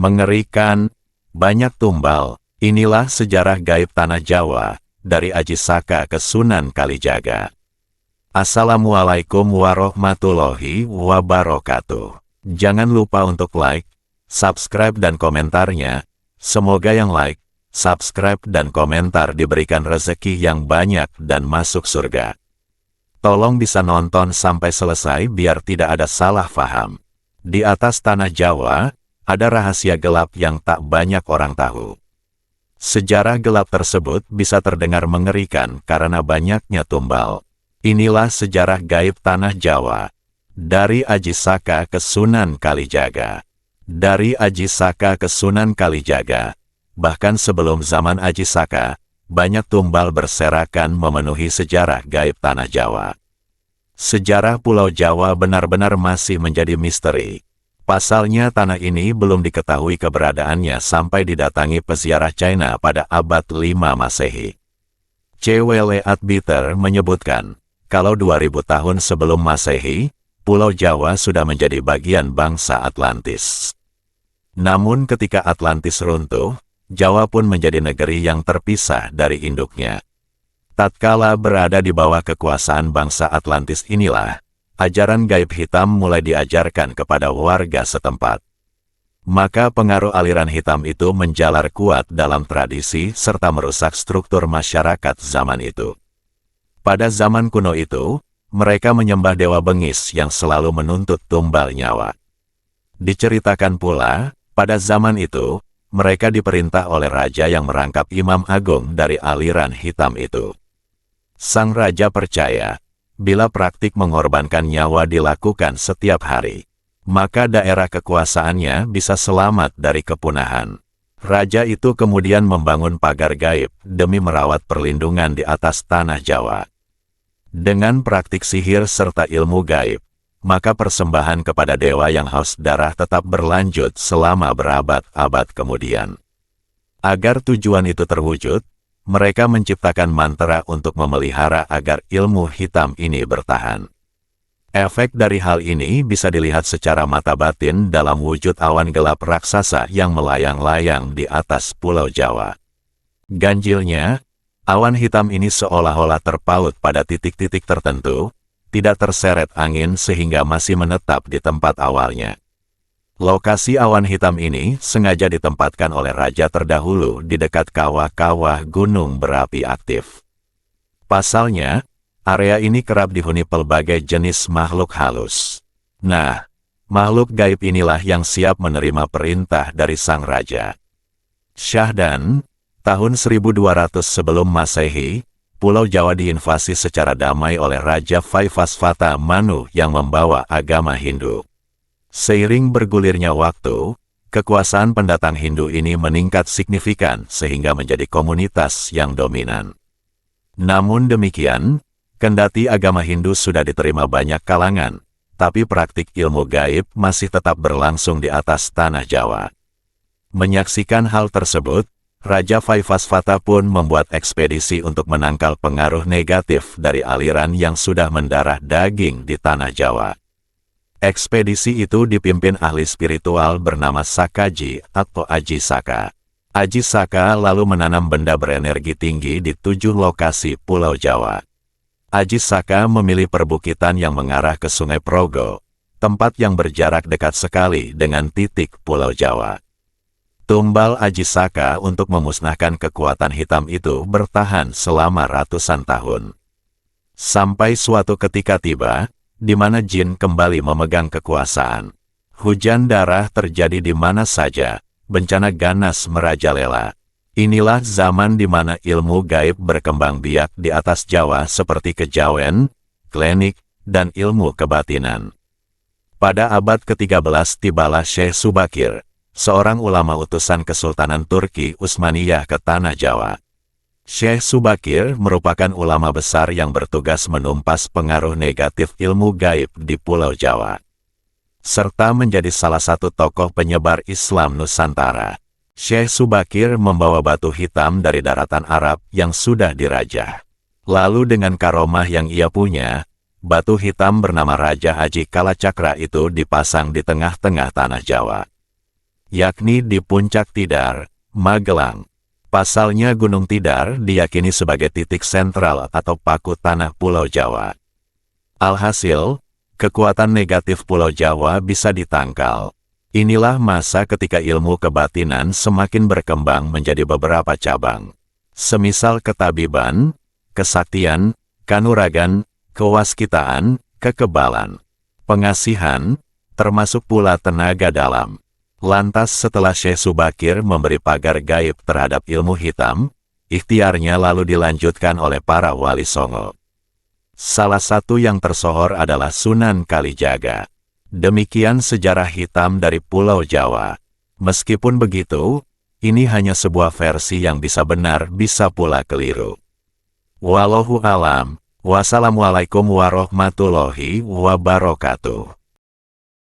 Mengerikan, banyak tumbal. Inilah sejarah gaib Tanah Jawa, dari Aji Saka ke Sunan Kalijaga. Assalamualaikum warahmatullahi wabarakatuh. Jangan lupa untuk like, subscribe dan komentarnya. Semoga yang like, subscribe dan komentar diberikan rezeki yang banyak dan masuk surga. Tolong bisa nonton sampai selesai biar tidak ada salah paham. Di atas Tanah Jawa, ada rahasia gelap yang tak banyak orang tahu. Sejarah gelap tersebut bisa terdengar mengerikan karena banyaknya tumbal. Inilah sejarah gaib Tanah Jawa. Dari Aji Saka ke Sunan Kalijaga. Dari Aji Saka ke Sunan Kalijaga. Bahkan sebelum zaman Aji Saka, banyak tumbal berserakan memenuhi sejarah gaib Tanah Jawa. Sejarah Pulau Jawa benar-benar masih menjadi misteri. Pasalnya tanah ini belum diketahui keberadaannya sampai didatangi peziarah China pada abad 5 Masehi. C.W. Leadbeater menyebutkan, kalau 2000 tahun sebelum Masehi, Pulau Jawa sudah menjadi bagian bangsa Atlantis. Namun ketika Atlantis runtuh, Jawa pun menjadi negeri yang terpisah dari induknya. Tatkala berada di bawah kekuasaan bangsa Atlantis inilah, ajaran gaib hitam mulai diajarkan kepada warga setempat. Maka pengaruh aliran hitam itu menjalar kuat dalam tradisi serta merusak struktur masyarakat zaman itu. Pada zaman kuno itu, mereka menyembah dewa bengis yang selalu menuntut tumbal nyawa. Diceritakan pula, pada zaman itu, mereka diperintah oleh raja yang merangkap imam agung dari aliran hitam itu. Sang raja percaya, bila praktik mengorbankan nyawa dilakukan setiap hari, maka daerah kekuasaannya bisa selamat dari kepunahan. Raja itu kemudian membangun pagar gaib demi merawat perlindungan di atas Tanah Jawa. Dengan praktik sihir serta ilmu gaib, maka persembahan kepada dewa yang haus darah tetap berlanjut selama berabad-abad kemudian. Agar tujuan itu terwujud, mereka menciptakan mantra untuk memelihara agar ilmu hitam ini bertahan. Efek dari hal ini bisa dilihat secara mata batin dalam wujud awan gelap raksasa yang melayang-layang di atas Pulau Jawa. Ganjilnya, awan hitam ini seolah-olah terpaut pada titik-titik tertentu, tidak terseret angin sehingga masih menetap di tempat awalnya. Lokasi awan hitam ini sengaja ditempatkan oleh raja terdahulu di dekat kawah-kawah gunung berapi aktif. Pasalnya, area ini kerap dihuni pelbagai jenis makhluk halus. Nah, makhluk gaib inilah yang siap menerima perintah dari sang raja. Syahdan, tahun 1200 sebelum Masehi, Pulau Jawa diinvasi secara damai oleh Raja Vaivasvata Manu yang membawa agama Hindu. Seiring bergulirnya waktu, kekuasaan pendatang Hindu ini meningkat signifikan sehingga menjadi komunitas yang dominan. Namun demikian, kendati agama Hindu sudah diterima banyak kalangan, tapi praktik ilmu gaib masih tetap berlangsung di atas Tanah Jawa. Menyaksikan hal tersebut, Raja Vaivasvata pun membuat ekspedisi untuk menangkal pengaruh negatif dari aliran yang sudah mendarah daging di Tanah Jawa. Ekspedisi itu dipimpin ahli spiritual bernama Sakaji atau Aji Saka. Aji Saka lalu menanam benda berenergi tinggi di 7 lokasi Pulau Jawa. Aji Saka memilih perbukitan yang mengarah ke Sungai Progo, tempat yang berjarak dekat sekali dengan titik Pulau Jawa. Tumbal Aji Saka untuk memusnahkan kekuatan hitam itu bertahan selama ratusan tahun. Sampai suatu ketika tiba, di mana jin kembali memegang kekuasaan. Hujan darah terjadi di mana saja, bencana ganas merajalela. Inilah zaman di mana ilmu gaib berkembang biak di atas Jawa seperti kejawen, klinik, dan ilmu kebatinan. Pada abad ke-13 tibalah Syekh Subakir, seorang ulama utusan Kesultanan Turki Utsmaniyah ke Tanah Jawa. Syekh Subakir merupakan ulama besar yang bertugas menumpas pengaruh negatif ilmu gaib di Pulau Jawa, serta menjadi salah satu tokoh penyebar Islam Nusantara. Syekh Subakir membawa batu hitam dari daratan Arab yang sudah dirajah. Lalu dengan karomah yang ia punya, batu hitam bernama Raja Haji Kalacakra itu dipasang di tengah-tengah tanah Jawa. yakni di Puncak Tidar, Magelang. Pasalnya Gunung Tidar diyakini sebagai titik sentral atau paku tanah Pulau Jawa. Alhasil, kekuatan negatif Pulau Jawa bisa ditangkal. Inilah masa ketika ilmu kebatinan semakin berkembang menjadi beberapa cabang. Semisal ketabiban, kesaktian, kanuragan, kewaskitaan, kekebalan, pengasihan, termasuk pula tenaga dalam. Lantas setelah Syekh Subakir memberi pagar gaib terhadap ilmu hitam, ikhtiarnya lalu dilanjutkan oleh para wali songo. Salah satu yang tersohor adalah Sunan Kalijaga. Demikian sejarah hitam dari Pulau Jawa. Meskipun begitu, ini hanya sebuah versi yang bisa benar bisa pula keliru. Wallahu alam. Wassalamualaikum warahmatullahi wabarakatuh.